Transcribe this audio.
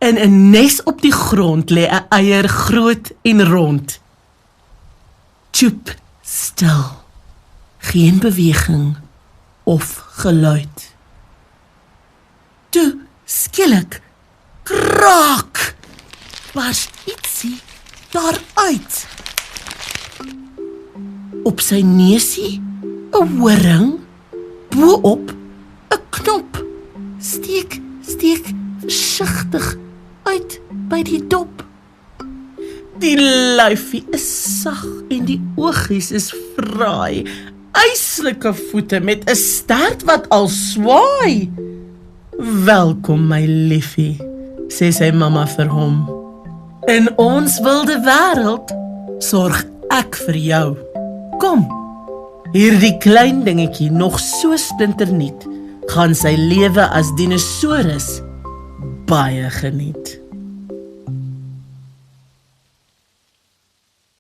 In 'n nes op die grond lê 'n eier groot en rond. Tjoep, stil. Geen beweging of geluid. Toe, skielik, kraak, bars ietsie daaruit. Op sy neusie, 'n horing, bo-op, 'n knop. Steek versigtig uit by die dop. Die lyfie is sag en die oogies is fraai. Yslike voete met 'n stert wat al swaai. Welkom my liefie, sê sy mamma vir hom. In ons wilde wêreld sorg ek vir jou. Kom, hierdie klein dingetjie nog so splinternuut, gaan sy lewe as dinosaurus baie geniet.